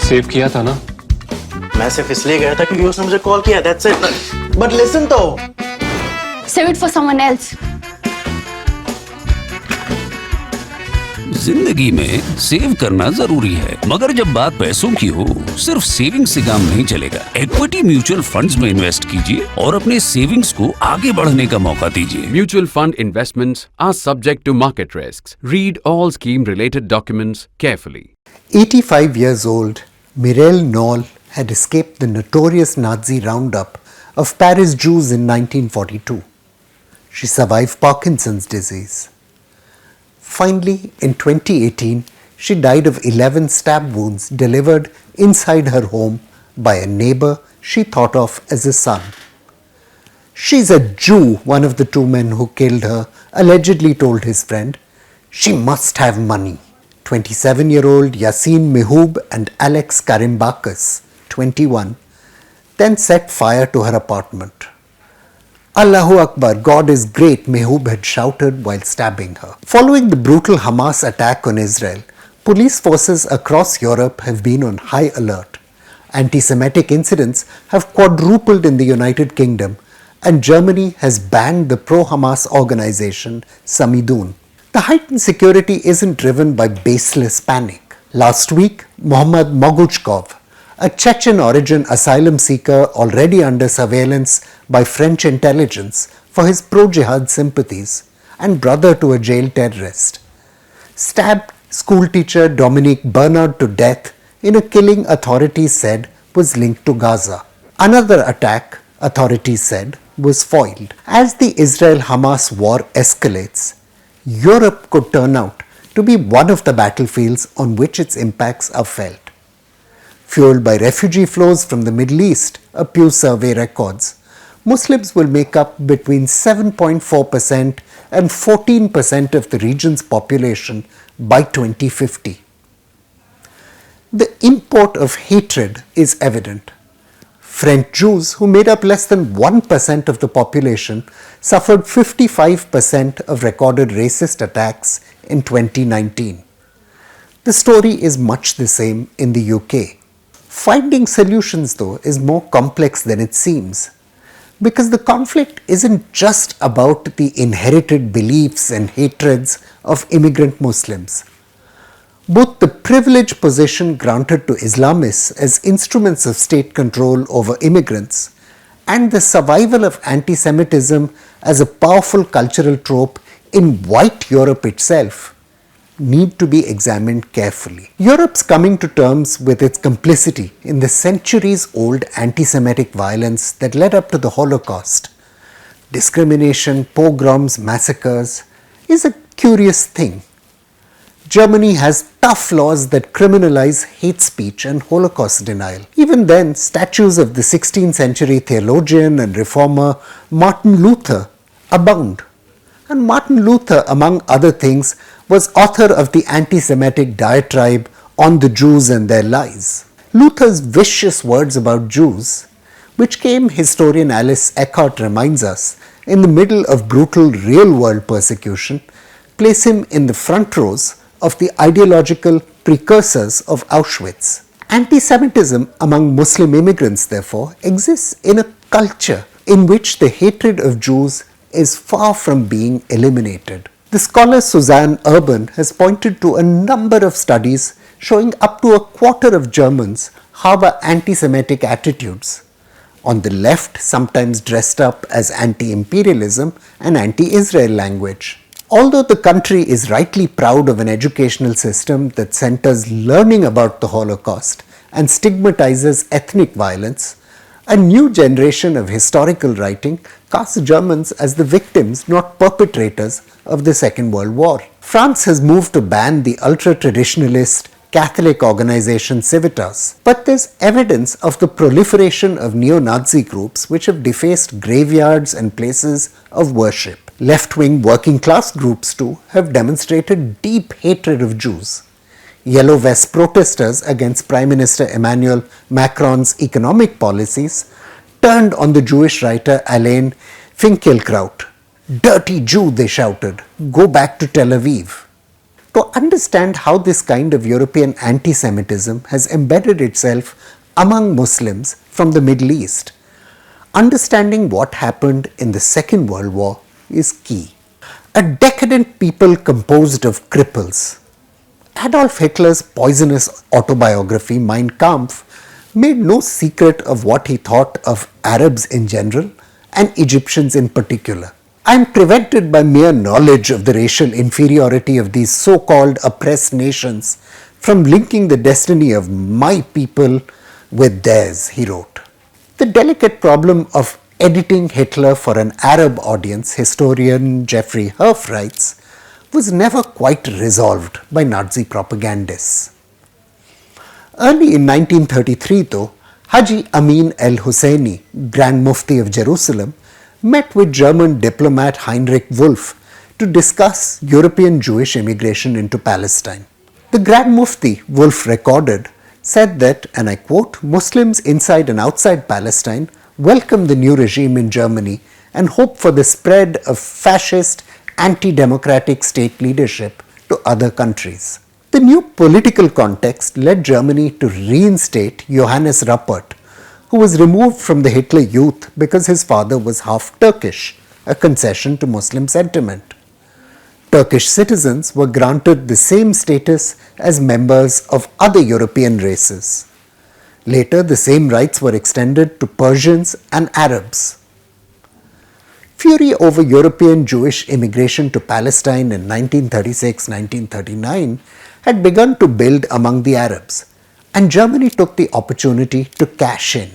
Save किया था ना? मैं सिर्फ इसलिए गया था क्योंकि उसने मुझे कॉल किया, that's it. But listen तो. Save it for someone else. जिंदगी में सेव करना जरूरी है, मगर जब बात पैसों की हो, सिर्फ सेविंग से काम नहीं चलेगा। इक्विटी म्यूचुअल फंड्स में इन्वेस्ट कीजिए और अपने सेविंग्स को आगे बढ़ने का मौका दीजिए। Mutual fund investments are subject to market risks. Read all scheme-related documents carefully. 85 years old, Mirel N had escaped the notorious Nazi roundup of Paris Jews in 1942. She survived Parkinson's disease. Finally, in 2018, she died of 11 stab wounds delivered inside her home by a neighbor she thought of as a son. "She's a Jew," one of the two men who killed her allegedly told his friend. "She must have money." 27-year-old Yasin Mehoob and Alex Karimbakis, 21, then set fire to her apartment. "Allahu Akbar, God is great," Mehoob had shouted while stabbing her. Following the brutal Hamas attack on Israel, police forces across Europe have been on high alert. Antisemitic incidents have quadrupled in the United Kingdom, and Germany has banned the pro-Hamas organization Samidoun. The heightened security isn't driven by baseless panic. Last week, Mohammad Moguchkov, a Chechen-origin asylum seeker already under surveillance by French intelligence for his pro-jihad sympathies and brother to a jailed terrorist, stabbed schoolteacher Dominique Bernard to death in a killing authorities said was linked to Gaza. Another attack, authorities said, was foiled. As the Israel-Hamas war escalates, Europe could turn out to be one of the battlefields on which its impacts are felt. Fueled by refugee flows from the Middle East, a Pew survey records, Muslims will make up between 7.4% and 14% of the region's population by 2050. The import of hatred is evident. French Jews, who made up less than 1% of the population, suffered 55% of recorded racist attacks in 2019. The story is much the same in the UK. Finding solutions, though, is more complex than it seems, because the conflict isn't just about the inherited beliefs and hatreds of immigrant Muslims. Both the privileged position granted to Islamists as instruments of state control over immigrants and the survival of anti-Semitism as a powerful cultural trope in white Europe itself need to be examined carefully. Europe's coming to terms with its complicity in the centuries-old anti-Semitic violence that led up to the Holocaust, discrimination, pogroms, massacres, is a curious thing. Germany has tough laws that criminalize hate speech and Holocaust denial. Even then, statues of the 16th century theologian and reformer Martin Luther abound. And Martin Luther, among other things, was author of the anti-Semitic diatribe on the Jews and their lies. Luther's vicious words about Jews, which came, historian Alice Eckhart reminds us, in the middle of brutal real-world persecution, place him in the front rows of the ideological precursors of Auschwitz. Anti-Semitism among Muslim immigrants, therefore, exists in a culture in which the hatred of Jews is far from being eliminated. The scholar Suzanne Urban has pointed to a number of studies showing up to a quarter of Germans harbor anti-Semitic attitudes. On the left, sometimes dressed up as anti-imperialism and anti-Israel language. Although the country is rightly proud of an educational system that centers learning about the Holocaust and stigmatizes ethnic violence, a new generation of historical writing casts Germans as the victims, not perpetrators, of the Second World War. France has moved to ban the ultra-traditionalist Catholic organization Civitas, but there's evidence of the proliferation of neo-Nazi groups which have defaced graveyards and places of worship. Left-wing working-class groups too have demonstrated deep hatred of Jews. Yellow Vest protesters against Prime Minister Emmanuel Macron's economic policies turned on the Jewish writer Alain Finkielkraut. "Dirty Jew," they shouted, "go back to Tel Aviv." To understand how this kind of European anti-Semitism has embedded itself among Muslims from the Middle East, understanding what happened in the Second World War is key. A decadent people composed of cripples. Adolf Hitler's poisonous autobiography Mein Kampf made no secret of what he thought of Arabs in general and Egyptians in particular. I am prevented by mere knowledge of the racial inferiority of these so-called oppressed nations from linking the destiny of my people with theirs, he wrote. The delicate problem of editing Hitler for an Arab audience, historian Jeffrey Herf writes, was never quite resolved by Nazi propagandists. Early in 1933 though, Haji Amin al-Husseini, Grand Mufti of Jerusalem, met with German diplomat Heinrich Wolff to discuss European Jewish immigration into Palestine. The Grand Mufti, Wolff recorded, said that, and I quote, Muslims inside and outside Palestine welcome the new regime in Germany and hope for the spread of fascist, anti-democratic state leadership to other countries. The new political context led Germany to reinstate Johannes Ruppert, who was removed from the Hitler Youth because his father was half Turkish, a concession to Muslim sentiment. Turkish citizens were granted the same status as members of other European races. Later, the same rights were extended to Persians and Arabs. Fury over European Jewish immigration to Palestine in 1936-1939 had begun to build among the Arabs, and Germany took the opportunity to cash in.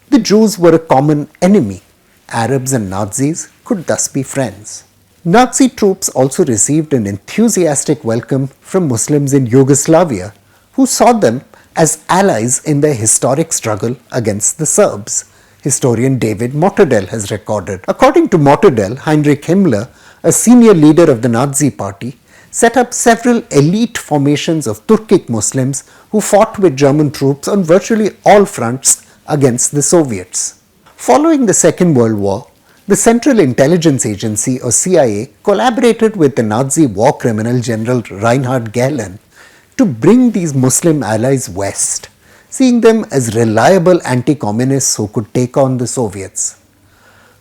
The Jews were a common enemy. Arabs and Nazis could thus be friends. Nazi troops also received an enthusiastic welcome from Muslims in Yugoslavia, who saw them as allies in their historic struggle against the Serbs. Historian David Mortadell has recorded. According to Mortadell, Heinrich Himmler, a senior leader of the Nazi party, set up several elite formations of Turkic Muslims who fought with German troops on virtually all fronts against the Soviets. Following the Second World War, the Central Intelligence Agency or CIA collaborated with the Nazi war criminal General Reinhard Gehlen to bring these Muslim allies west, seeing them as reliable anti-communists who could take on the Soviets.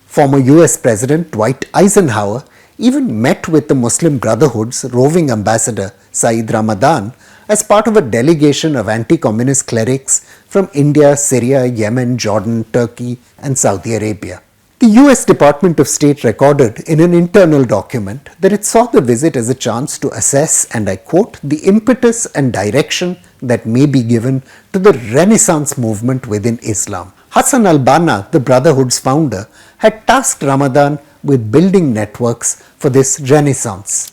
Former US President Dwight Eisenhower even met with the Muslim Brotherhood's roving ambassador Saeed Ramadan as part of a delegation of anti-communist clerics from India, Syria, Yemen, Jordan, Turkey and Saudi Arabia. The US Department of State recorded in an internal document that it saw the visit as a chance to assess, and I quote, the impetus and direction that may be given to the Renaissance movement within Islam. Hassan al-Banna, the Brotherhood's founder, had tasked Ramadan with building networks for this Renaissance.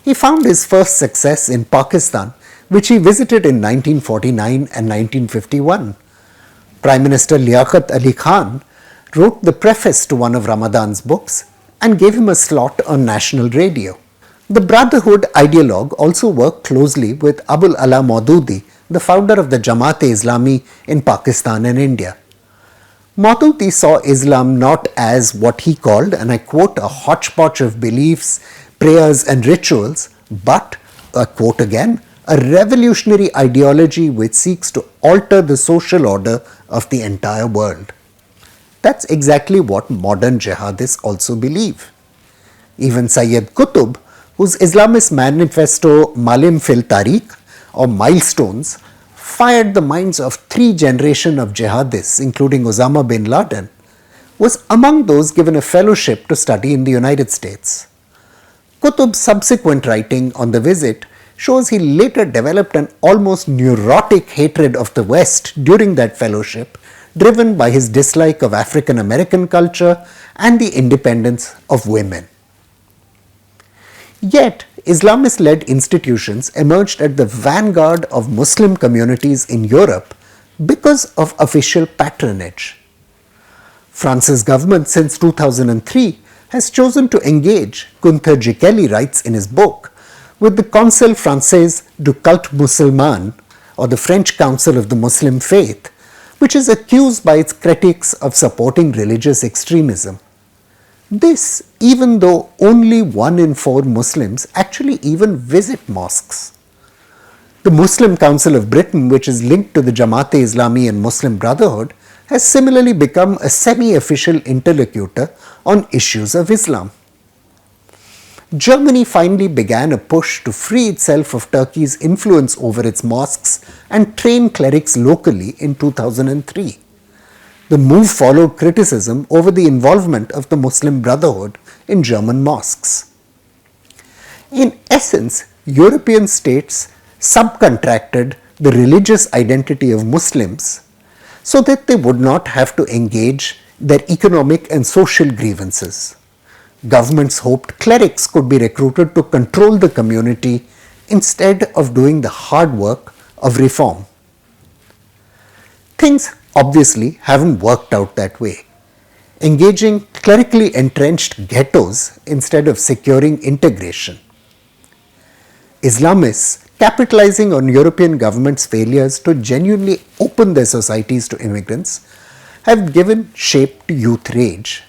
He found his first success in Pakistan, which he visited in 1949 and 1951. Prime Minister Liaquat Ali Khan wrote the preface to one of Ramadan's books and gave him a slot on national radio. The Brotherhood ideologue also worked closely with Abul Ala Maududi, the founder of the Jamaat-e-Islami in Pakistan and India. Maududi saw Islam not as what he called, and I quote, a hodgepodge of beliefs, prayers and rituals, but, I quote again, a revolutionary ideology which seeks to alter the social order of the entire world. That's exactly what modern jihadists also believe. Even Sayyid Qutb, whose Islamist manifesto Malim fil Tariq or Milestones fired the minds of 3 generations of jihadists, including Osama bin Laden, was among those given a fellowship to study in the United States. Qutb's subsequent writing on the visit shows he later developed an almost neurotic hatred of the West during that fellowship, driven by his dislike of African American culture and the independence of women. Yet, Islamist-led institutions emerged at the vanguard of Muslim communities in Europe because of official patronage. France's government since 2003 has chosen to engage, Gunther Gikelli writes in his book, with the Conseil Français du Culte Musulman, or the French Council of the Muslim Faith, which is accused by its critics of supporting religious extremism. This even though only 1 in 4 Muslims actually even visit mosques. The Muslim Council of Britain, which is linked to the Jamaat-e-Islami and Muslim Brotherhood, has similarly become a semi-official interlocutor on issues of Islam. Germany finally began a push to free itself of Turkey's influence over its mosques and train clerics locally in 2003. The move followed criticism over the involvement of the Muslim Brotherhood in German mosques. In essence, European states subcontracted the religious identity of Muslims so that they would not have to engage their economic and social grievances. Governments hoped clerics could be recruited to control the community instead of doing the hard work of reform. Things obviously haven't worked out that way. Engaging clerically entrenched ghettos instead of securing integration. Islamists, capitalizing on European governments' failures to genuinely open their societies to immigrants, have given shape to youth rage.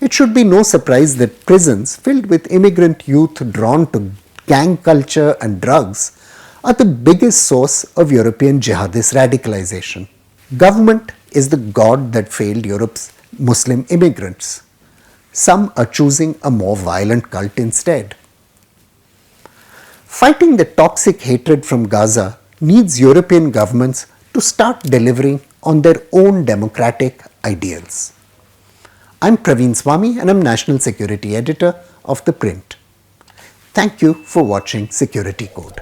It should be no surprise that prisons filled with immigrant youth drawn to gang culture and drugs are the biggest source of European jihadist radicalization. Government is the god that failed Europe's Muslim immigrants. Some are choosing a more violent cult instead. Fighting the toxic hatred from Gaza needs European governments to start delivering on their own democratic ideals. I'm Praveen Swami and I'm National Security Editor of ThePrint. Thank you for watching Security Code.